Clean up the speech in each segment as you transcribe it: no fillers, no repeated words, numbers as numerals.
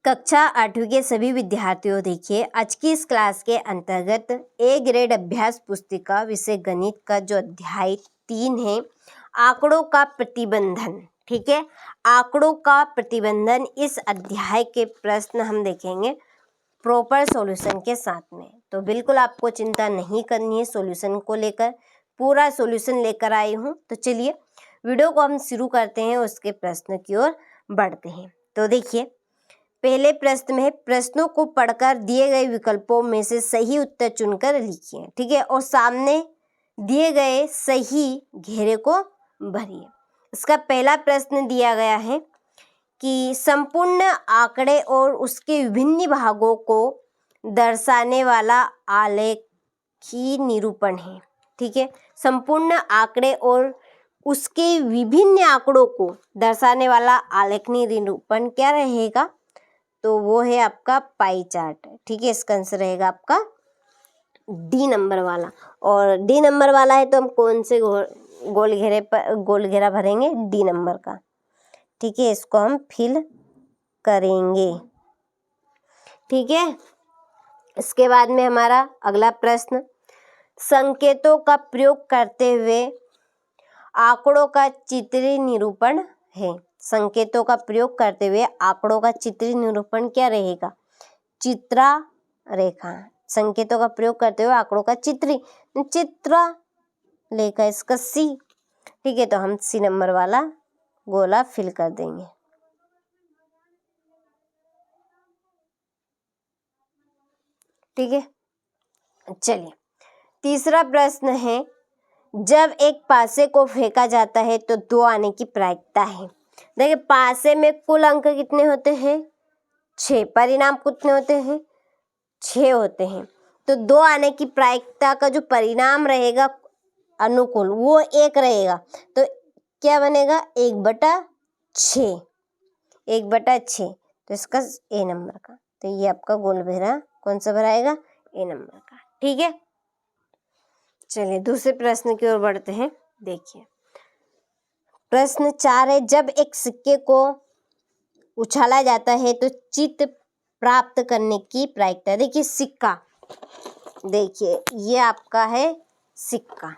कक्षा 8वीं के सभी विद्यार्थियों, देखिए आज की इस क्लास के अंतर्गत ए ग्रेड अभ्यास पुस्तिका विषय गणित का जो अध्याय 3 है, आंकड़ों का प्रतिबंधन। ठीक है, आंकड़ों का प्रतिबंधन, इस अध्याय के प्रश्न हम देखेंगे प्रॉपर सॉल्यूशन के साथ में। तो बिल्कुल आपको चिंता नहीं करनी है, सॉल्यूशन को लेकर पूरा सॉल्यूशन लेकर आई हूँ। तो चलिए वीडियो को हम शुरू करते हैं, उसके प्रश्न की ओर बढ़ते हैं। तो देखिए पहले प्रश्न में है, प्रश्नों को पढ़कर दिए गए विकल्पों में से सही उत्तर चुनकर लिखिए। ठीक है, और सामने दिए गए सही घेरे को भरिए। इसका पहला प्रश्न दिया गया है कि संपूर्ण आंकड़े और उसके विभिन्न भागों को दर्शाने वाला आलेखी निरूपण है। ठीक है, संपूर्ण आंकड़े और उसके विभिन्न आंकड़ों को दर्शाने वाला आलेखनी निरूपण क्या रहेगा? तो वो है आपका पाई चार्ट। ठीक है, इसका आंसर रहेगा आपका डी नंबर वाला। और डी नंबर वाला है तो हम कौन से गोल घेरे पर गोल घेरा भरेंगे? डी नंबर का। ठीक है, इसको हम फिल करेंगे। ठीक है, इसके बाद में हमारा अगला प्रश्न, संकेतों का प्रयोग करते हुए आंकड़ों का चित्रीय निरूपण है। संकेतों का प्रयोग करते हुए आंकड़ों का चित्रीय निरूपण क्या रहेगा? चित्रा रेखा। संकेतों का प्रयोग करते हुए आंकड़ों का चित्रा लेखा, इसका सी। ठीक है, तो हम सी नंबर वाला गोला फिल कर देंगे। ठीक है, चलिए तीसरा प्रश्न है, जब एक पासे को फेंका जाता है तो 2 आने की प्रायिकता है। देखिए पासे में कुल अंक कितने होते हैं? 6। परिणाम कितने होते हैं? 6 होते हैं। तो 2 आने की प्रायिकता का जो परिणाम रहेगा अनुकूल, वो 1 रहेगा। तो क्या बनेगा? 1/6। 1/6, तो इसका ए नंबर का। तो ये आपका गोल घेरा कौन सा भराएगा? ए नंबर का। ठीक है, चलिए दूसरे प्रश्न की ओर बढ़ते हैं। देखिए प्रश्न 4 है, जब एक सिक्के को उछाला जाता है तो चित्त प्राप्त करने की प्रायिकता। देखिए सिक्का, देखिए ये आपका है सिक्का,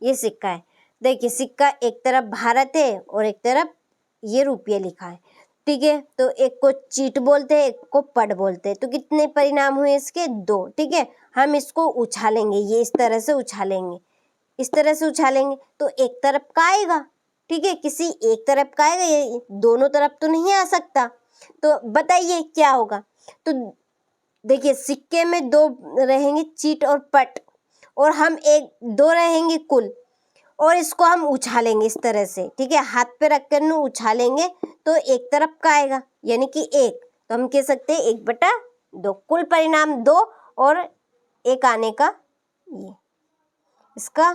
ये सिक्का है। देखिए सिक्का एक तरफ भारत है और एक तरफ ये रुपये लिखा है। ठीक है, तो एक को चीट बोलते हैं, एक को पट बोलते हैं। तो कितने परिणाम हुए इसके? 2। ठीक है, हम इसको उछालेंगे, ये इस तरह से उछालेंगे, इस तरह से उछालेंगे तो एक तरफ का आएगा। ठीक है, किसी एक तरफ का आएगा, ये दोनों तरफ तो नहीं आ सकता। तो बताइए क्या होगा? तो देखिए सिक्के में 2 रहेंगे, चीट और पट, और हम 2 रहेंगे कुल, और इसको हम उछालेंगे इस तरह से। ठीक है, हाथ पे रख कर उछालेंगे तो एक तरफ का आएगा, यानी कि 1। तो हम कह सकते हैं 1/2। कुल परिणाम 2 और 1 आने का ये, इसका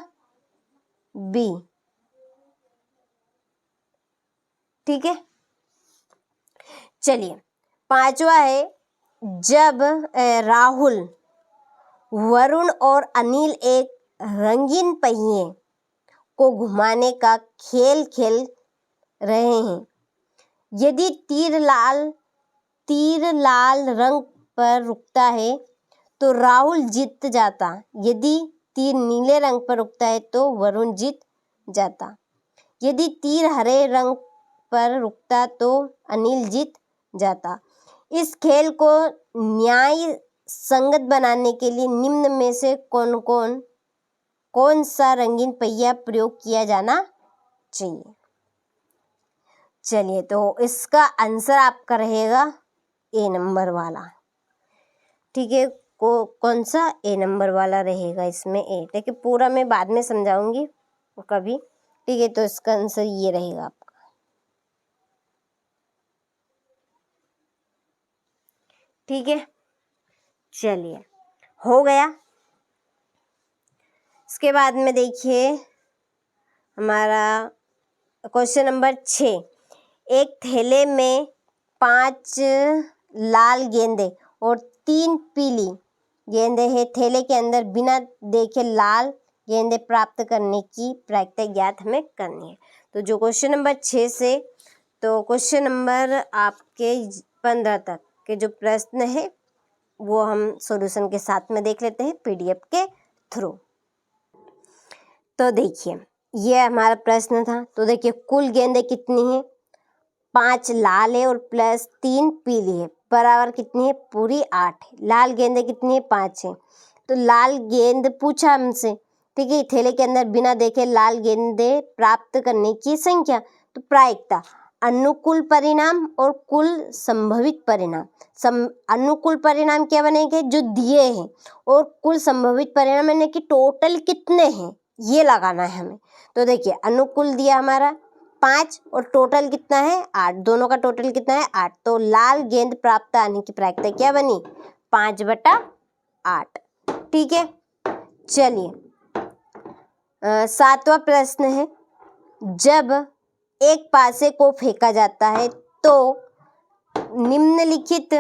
बी। ठीक है, चलिए 5वां है, जब राहुल, वरुण और अनिल एक रंगीन पहिए को घुमाने का खेल खेल रहे हैं, यदि तीर लाल रंग पर रुकता है तो राहुल जीत जाता, यदि तीर नीले रंग पर रुकता है तो वरुण जीत जाता, यदि तीर हरे रंग पर रुकता तो अनिल जीत जाता। इस खेल को न्याय संगत बनाने के लिए निम्न में से कौन सा रंगीन पहिया प्रयोग किया जाना चाहिए? चलिए तो इसका आंसर आपका रहेगा ए नंबर वाला। ठीक है, कौन सा? ए नंबर वाला रहेगा इसमें ए। ठीक है, पूरा मैं बाद में समझाऊंगी कभी। ठीक है, तो इसका आंसर ये रहेगा आपका। ठीक है, चलिए हो गया। इसके बाद में देखिए हमारा क्वेश्चन नंबर 6, एक थैले में 5 लाल गेंदे और 3 पीली गेंदे हैं। थैले के अंदर बिना देखे लाल गेंदे प्राप्त करने की प्रायिकता ज्ञात हमें करनी है। तो जो क्वेश्चन नंबर 6 से, तो क्वेश्चन नंबर आपके 15 तक के जो प्रश्न है वो हम सॉल्यूशन के साथ में देख लेते हैं पीडीएफ के थ्रू। तो देखिए ये हमारा प्रश्न था। तो देखिए कुल गेंदें कितनी है, 5 लाल है और प्लस 3 पीली है, बराबर कितनी है, पूरी 8 है। लाल गेंदें कितनी है, 5 है। तो लाल गेंद पूछा हमसे, ठीक है, थैले के अंदर बिना देखे लाल गेंदें प्राप्त करने की संख्या। तो प्रायिकता, अनुकूल परिणाम और कुल संभवित परिणाम। अनुकूल परिणाम क्या बनेंगे, जो दिए हैं, और कुल संभवित परिणाम यानी कि टोटल कितने हैं ये लगाना है हमें। तो देखिए अनुकूल दिया हमारा 5 और टोटल कितना है 8, दोनों का टोटल कितना है 8। तो लाल गेंद प्राप्त आने की प्रायिकता क्या बनी, 5/8। ठीक है, चलिए 7वां प्रश्न है, जब एक पासे को फेंका जाता है तो निम्नलिखित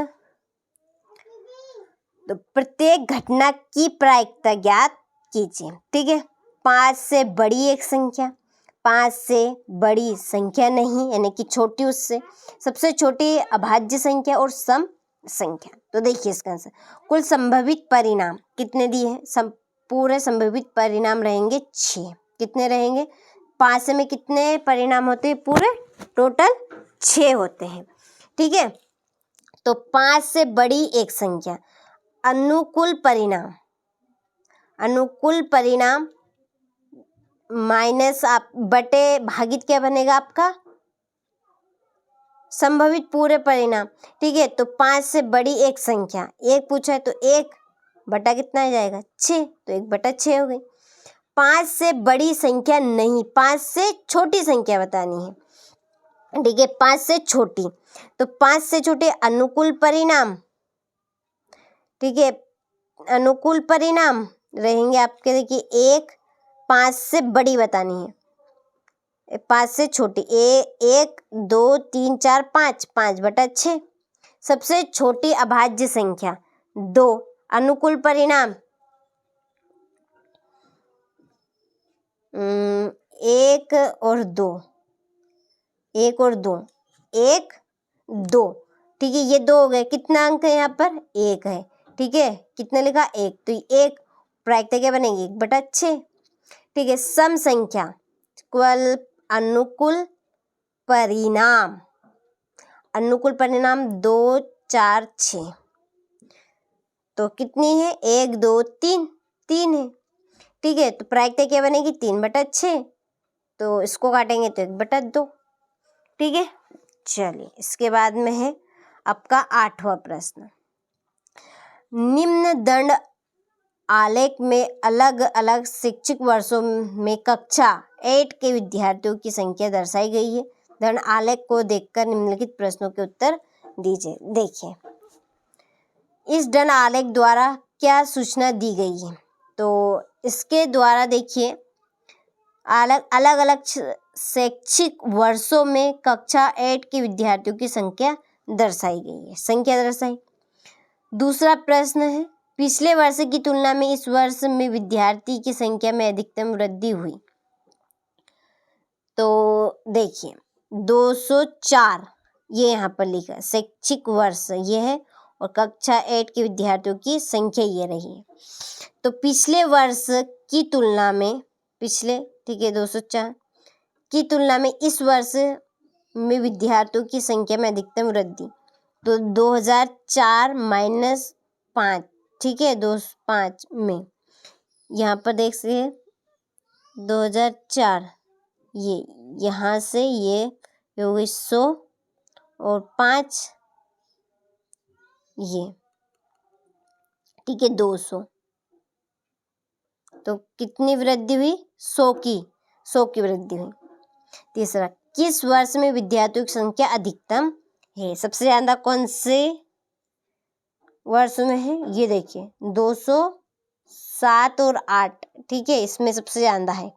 तो प्रत्येक घटना की प्रायिकता ज्ञात कीजिए। ठीक है, 5 से बड़ी एक संख्या, 5 से बड़ी संख्या नहीं यानी कि छोटी उससे, सबसे छोटी अभाज्य संख्या और सम संख्या। तो देखिए इसका आंसर, कुल संभवित परिणाम कितने दिए हैं, पूरे संभवित परिणाम रहेंगे 6। कितने रहेंगे, 5 में कितने परिणाम होते हैं, पूरे टोटल 6 होते हैं। ठीक है, तो 5 से बड़ी एक संख्या, अनुकूल परिणाम, अनुकूल परिणाम माइनस आप बटे भागित क्या बनेगा आपका, संभवित पूरे परिणाम। ठीक है, तो 5 से बड़ी एक संख्या, एक पूछा है तो 1 बटा कितना आ जाएगा 6, तो 1/6 हो गई। 5 से बड़ी संख्या नहीं, 5 से छोटी संख्या बतानी है। ठीक है, 5 से छोटी, तो 5 से छोटे अनुकूल परिणाम। ठीक है, अनुकूल परिणाम रहेंगे आपके, देखिए 1, 5 से बड़ी बतानी है, 5 से छोटी 1 2 3 4 5, 5/6। सबसे छोटी अभाज्य संख्या 2, अनुकूल परिणाम 1 और 2, 1 और 2, 1 2। ठीक है, ये 2 हो गए, कितना अंक है यहाँ पर 1 है। ठीक है, कितने लिखा 1, तो 1 प्रायिकता क्या बनेगी 1/6। ठीक है, सम संख्या इक्वल अनुकूल परिणाम, अनुकूल परिणाम 2 4 6, तो कितनी है 1 2 3, 3 है। ठीक है, तो प्रायिकता क्या बनेगी 3/6, तो इसको काटेंगे तो 1/2। ठीक है, चलिए इसके बाद में है आपका 8वां प्रश्न, निम्न दंड आलेख में अलग अलग शैक्षिक वर्षों में कक्षा 8 के विद्यार्थियों की संख्या दर्शाई गई है। दंड आलेख को देखकर निम्नलिखित प्रश्नों के उत्तर दीजिए। देखिए इस दंड आलेख द्वारा क्या सूचना दी गई है, तो इसके द्वारा देखिए अलग अलग शैक्षिक वर्षों में कक्षा 8 के विद्यार्थियों की संख्या दर्शाई गई है, संख्या दर्शाई। दूसरा प्रश्न है, पिछले वर्ष की तुलना में इस वर्ष में विद्यार्थी की संख्या में अधिकतम वृद्धि हुई। तो देखिए 204 ये यहाँ पर लिखा है, शैक्षिक वर्ष ये है और कक्षा 8 के विद्यार्थियों की संख्या ये रही है। तो पिछले वर्ष की तुलना में, पिछले, ठीक है 204 की तुलना में इस वर्ष में विद्यार्थियों की संख्या में अधिकतम वृद्धि, तो 2004 - 5, ठीक है 5 में यहाँ पर देख सकते 2004 ये यहाँ से ये हो गई 100 और 5 ये, ठीक है 200, तो कितनी वृद्धि हुई 100 की वृद्धि हुई। तीसरा, किस वर्ष में विद्यार्थियों की संख्या अधिकतम है, सबसे ज्यादा कौन से वर्ष में है, ये देखिए 207 और 8, ठीक है इसमें सबसे ज्यादा है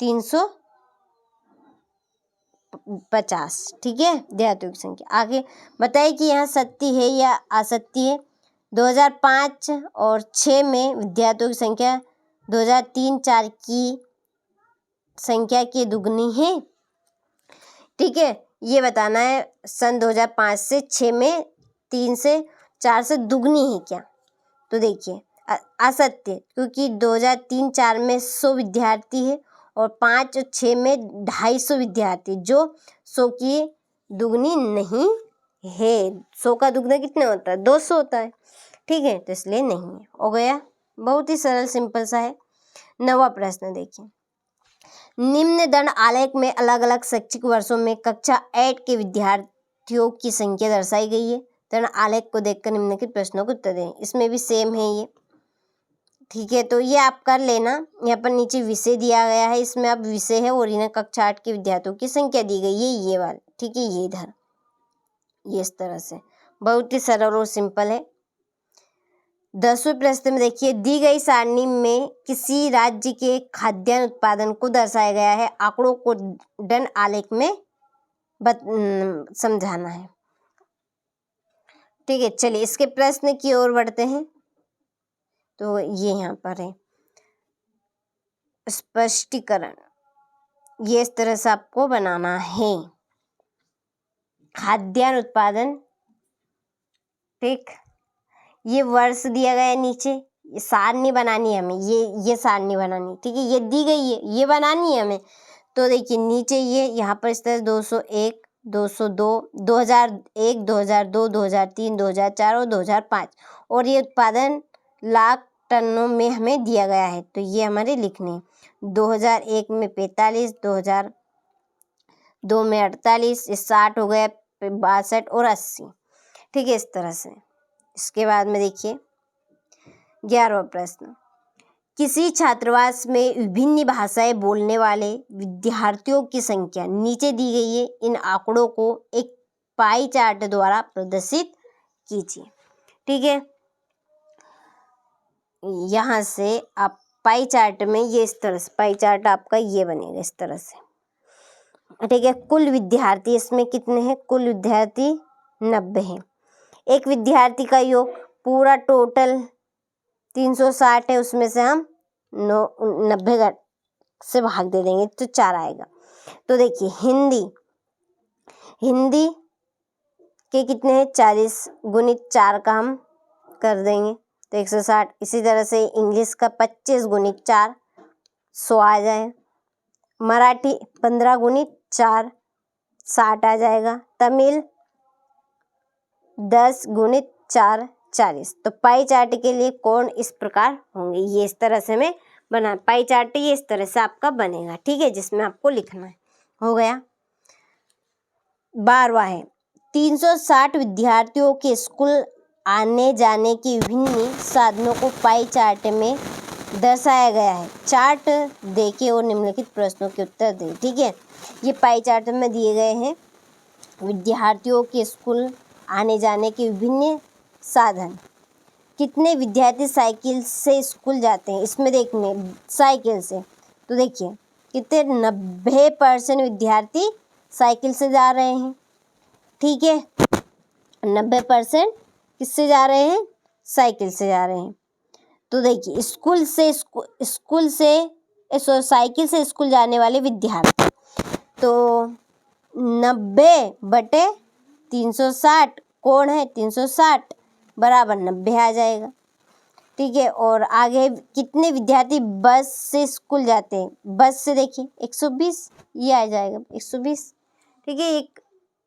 350, ठीक है विद्यार्थियों की संख्या। आगे बताइए कि यहाँ सत्य है या असत्य है। 2005 और 6 में विद्यार्थियों की संख्या 2003-4 की संख्या की दुगनी है। ठीक है, ये बताना है सन 2005 से 6 में 3 से 4 से दुगनी है क्या? तो देखिए असत्य, क्योंकि 2003-4 में 100 विद्यार्थी है और 5 और 6 में 250 विद्यार्थी, जो 100 की दुगनी नहीं है। 100 का दुगना कितना होता है? 200 होता है, ठीक है, तो इसलिए नहीं है। हो गया, बहुत ही सरल सिंपल सा है। 9वां प्रश्न देखिए, निम्न दंड आलेख में अलग अलग शैक्षिक वर्षों में कक्षा 8 के विद्यार्थियों की संख्या दर्शाई गई है। दंड आलेख को देखकर निम्नलिखित प्रश्नों को उत्तर दें। इसमें भी सेम है ये, ठीक है, तो ये आप कर लेना। यहाँ पर नीचे विषय दिया गया है, इसमें अब विषय है और इन्हें कक्षा 8 के विद्यार्थियों की संख्या दी गई है, ये वाली, ठीक है, ये इधर, ये इस तरह से, बहुत ही सरल और सिंपल है। 10वें प्रश्न में देखिए, दी गई सारणी में किसी राज्य के खाद्यान्न उत्पादन को दर्शाया गया है, आंकड़ों को दंड आलेख में समझाना है, ठीक है। चलिए इसके प्रश्न की ओर बढ़ते हैं। तो ये यहाँ पर है स्पष्टीकरण, ये इस तरह से आपको बनाना है। खाद्यान्न उत्पादन, ठीक, ये वर्ष दिया गया है नीचे, ये सारणी बनानी है हमें, ये सारणी बनानी, ठीक है, ये दी गई है, ये बनानी है हमें। तो देखिए नीचे ये यहाँ पर इस तरह 201, 202, 2001, 2002, 2003, 2004 और 2005, और ये उत्पादन लाख टनों में हमें दिया गया है, तो ये हमारे लिखने हैं। 2001 में 45, 2002 में 48, 60 हो गया, 62 और 80, ठीक है, इस तरह से। इसके बाद में देखिए 11वां प्रश्न, किसी छात्रावास में विभिन्न भाषाएं बोलने वाले विद्यार्थियों की संख्या नीचे दी गई है, इन आंकड़ों को एक पाई चार्ट द्वारा प्रदर्शित कीजिए, ठीक है। यहाँ से आप पाई चार्ट में ये इस तरह से पाई चार्ट आपका ये बनेगा इस तरह से, ठीक है। कुल विद्यार्थी इसमें कितने हैं? कुल विद्यार्थी 90 हैं। एक विद्यार्थी का योग पूरा टोटल 360 है, उसमें से हम 90 से भाग दे देंगे तो 4 आएगा। तो देखिए हिंदी के कितने हैं? 40 गुणित 4 का हम कर देंगे तो 160। इसी तरह से इंग्लिश का 25 गुणित 4 100 आ जाए। मराठी 15 गुणित 4 60 आ जाएगा। तमिल 10 गुणित 4 40। तो पाई चार्ट के लिए कोण इस प्रकार होंगे, ये इस तरह से हमें बना पाई चार्ट ये इस तरह से आपका बनेगा, ठीक है, जिसमें आपको लिखना है। हो गया। 12वां है 360 विद्यार्थियों के स्कूल आने जाने की विभिन्न साधनों को पाई चार्ट में दर्शाया गया है। चार्ट देखें और निम्नलिखित प्रश्नों के उत्तर दें, ठीक है। ये पाई चार्ट में दिए गए हैं विद्यार्थियों के स्कूल आने जाने के विभिन्न साधन। कितने विद्यार्थी साइकिल से स्कूल जाते हैं? इसमें देखने साइकिल से, तो देखिए कितने 90% विद्यार्थी साइकिल से जा रहे हैं, ठीक है। 90% किससे जा रहे हैं? साइकिल से जा रहे हैं। तो देखिए साइकिल से स्कूल जाने वाले विद्यार्थी, तो 90/360 कोण है 360 बराबर 90 आ जाएगा, ठीक है। और आगे कितने विद्यार्थी बस से स्कूल जाते हैं? बस से देखिए 120, ये आ जाएगा 120, ठीक है। एक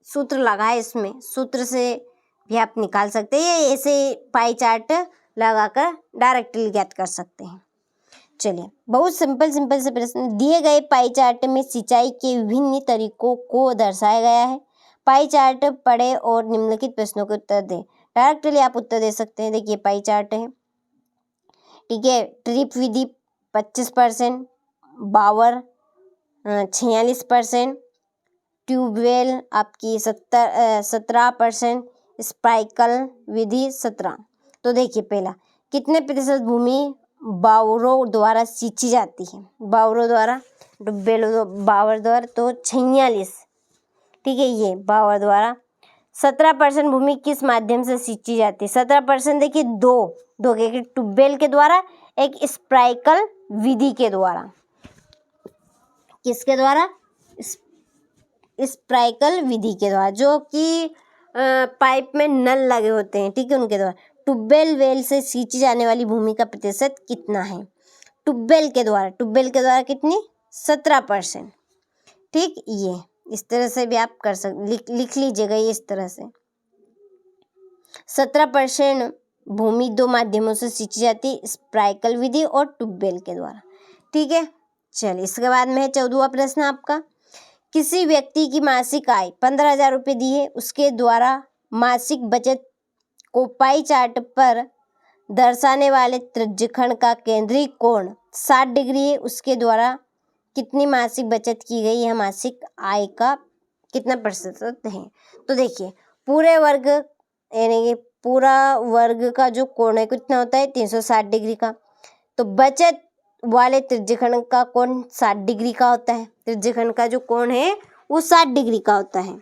सूत्र लगा है, इसमें सूत्र से भी आप निकाल सकते हैं, या ऐसे पाई चार्ट लगाकर डायरेक्टली ज्ञात कर सकते हैं। चलिए बहुत सिंपल से प्रश्न। दिए गए पाई चार्ट में सिंचाई के विभिन्न तरीकों को दर्शाया गया है। पाई चार्ट पढ़े और निम्नलिखित प्रश्नों के उत्तर दें। डायरेक्टली आप उत्तर दे सकते हैं। देखिए पाई चार्ट है, ठीक है। ट्रिप विधि 25%, बावर 46%, ट्यूबवेल आपकी 17%, स्प्राइकल विधि 17। तो देखिए पहला, कितने प्रतिशत भूमि बावरों द्वारा सींची जाती है? बावरों द्वारा, बावर द्वारा, तो 46, ठीक है, ये बावर द्वारा। 17% भूमि किस माध्यम से सींची जाती है? 17% देखिए दो के ट्यूबवेल के द्वारा, एक स्प्राइकल विधि के द्वारा। किसके द्वारा? स्प्राइकल विधि के द्वारा, जो कि पाइप में नल लगे होते हैं, ठीक है, उनके द्वारा ट्यूबवेल वेल से सींची जाने वाली भूमि का प्रतिशत कितना है? ट्यूबवेल के द्वारा कितनी? 17%। ठीक, ये इस तरह से भी आप कर सकते, लिख लीजिएगा ये इस तरह से। 17% भूमि दो माध्यमों से सींची जाती है, स्प्रिंकल विधि और ट्यूबवेल के द्वारा। ठीक है, चलिए इसके बाद में है 14वां प्रश्न आपका। किसी व्यक्ति की मासिक आय 15,000 रुपये दी है, उसके द्वारा मासिक बचत को पाई चार्ट पर दर्शाने वाले त्रिज्यखंड का केंद्रीय कोण 60 डिग्री है, उसके द्वारा कितनी मासिक बचत की गई है? मासिक आय का कितना प्रतिशत है? तो देखिए पूरे वर्ग यानी कि पूरा वर्ग का जो कोण है कितना होता है? 360 डिग्री का। तो बचत वाले त्रिज्यखंड का कोण 60 डिग्री का होता है। त्रिज्यखंड का जो कोण है वो 60 डिग्री का होता है।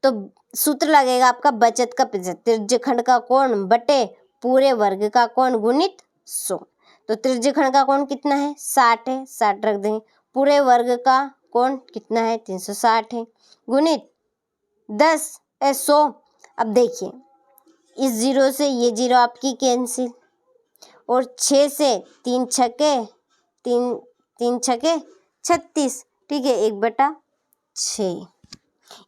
तो सूत्र लगेगा आपका बचत का प्रतिशत, त्रिज्यखंड का कोण बटे पूरे वर्ग का कोण गुणित 100। तो त्रिज्यखंड का कोण कितना है? 60 है, 60 रख देंगे। पूरे वर्ग का कोण कितना है? 360 है, गुणित 100। अब देखिए इस 0 से ये 0 आपकी कैंसिल, और 6 से 3 छक्के 36। ठीक है, 1/6।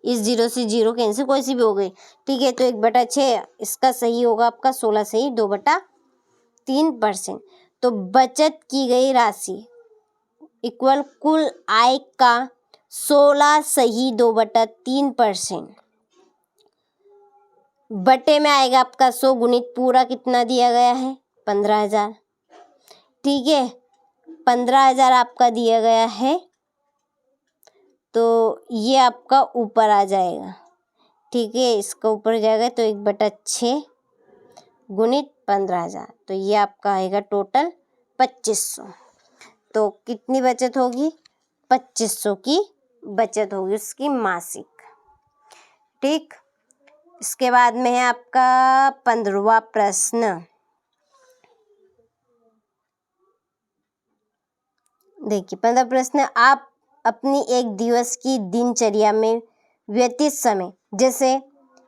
इस 0 से 0 कैंसिल, कोई सी भी हो गई। ठीक है, तो 1/6 इसका सही होगा आपका 16 सही 2/3%। तो बचत की गई राशि इक्वल कुल आय का 16 सही 2/3%। बटे में आएगा आपका 100 गुणित पूरा कितना दिया गया है? 15,000। ठीक है, 15,000 आपका दिया गया है, तो ये आपका ऊपर आ जाएगा। ठीक है, इसका ऊपर जाएगा तो 1/6 गुणित 15,000, तो ये आपका आएगा टोटल 2500। तो कितनी बचत होगी? 2500 की बचत होगी उसकी मासिक। ठीक, इसके बाद में है आपका 15वां प्रश्न। देखिए 15वां प्रश्न, आप अपनी एक दिवस की दिनचर्या में व्यतीत समय जैसे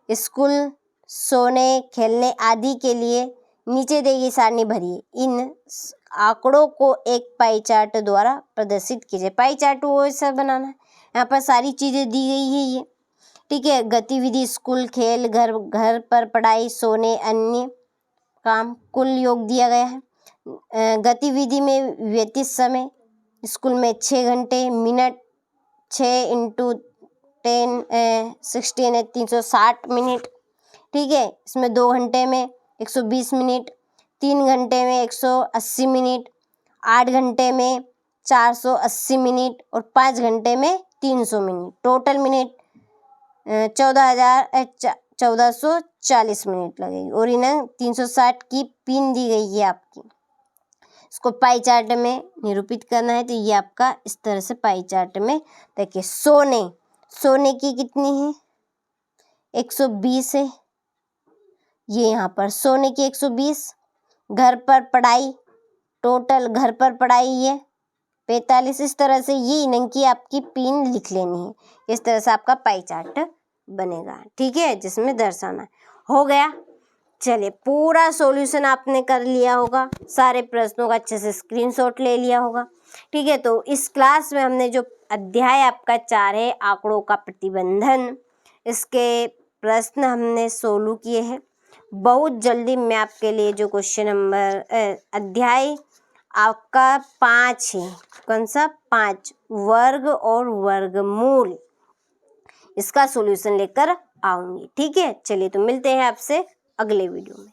स्कूल, सोने, खेलने आदि के लिए नीचे दी गई सारणी भरिए। इन आंकड़ों को एक पाई चार्ट द्वारा प्रदर्शित कीजिए। पाई चार्ट वो ऐसा बनाना है, यहाँ पर सारी चीज़ें दी गई है ये। ठीक है, गतिविधि स्कूल, खेल, घर पर पढ़ाई, सोने, अन्य काम, कुल योग दिया गया है। गतिविधि में व्यतीत समय स्कूल में 6 घंटे, मिनट 6 × 10 16 है 360 मिनट। ठीक है, इसमें 2 घंटे में 120 मिनट, 3 घंटे में 180 मिनट, 8 घंटे में 480 मिनट और 5 घंटे में 300 मिनट। टोटल मिनट 1440 मिनट लगेगी। और इन्हें 360 की पिन दी गई है आपकी। इसको पाई चार्ट में निरूपित करना है, तो ये आपका इस तरह से पाई चार्ट में देखिए। सोने की कितनी है? 120 है, ये यहाँ पर सोने की 120। घर पर पढ़ाई, टोटल घर पर पढ़ाई ये 45। इस तरह से ये इनकी आपकी पिन लिख लेनी है। इस तरह से आपका पाई चार्ट बनेगा। ठीक है, जिसमें दर्शाना हो गया। चलिए पूरा सॉल्यूशन आपने कर लिया होगा, सारे प्रश्नों का अच्छे से स्क्रीनशॉट ले लिया होगा। ठीक है, तो इस क्लास में हमने जो अध्याय आपका 4 है आंकड़ों का प्रतिबंधन, इसके प्रश्न हमने सोल्व किए हैं। बहुत जल्दी मैं आपके लिए जो क्वेश्चन नंबर अध्याय आपका 5 है, कौन सा? 5 वर्ग और वर्गमूल, इसका सॉल्यूशन लेकर आऊंगी। ठीक है, चलिए तो मिलते हैं आपसे अगले वीडियो में।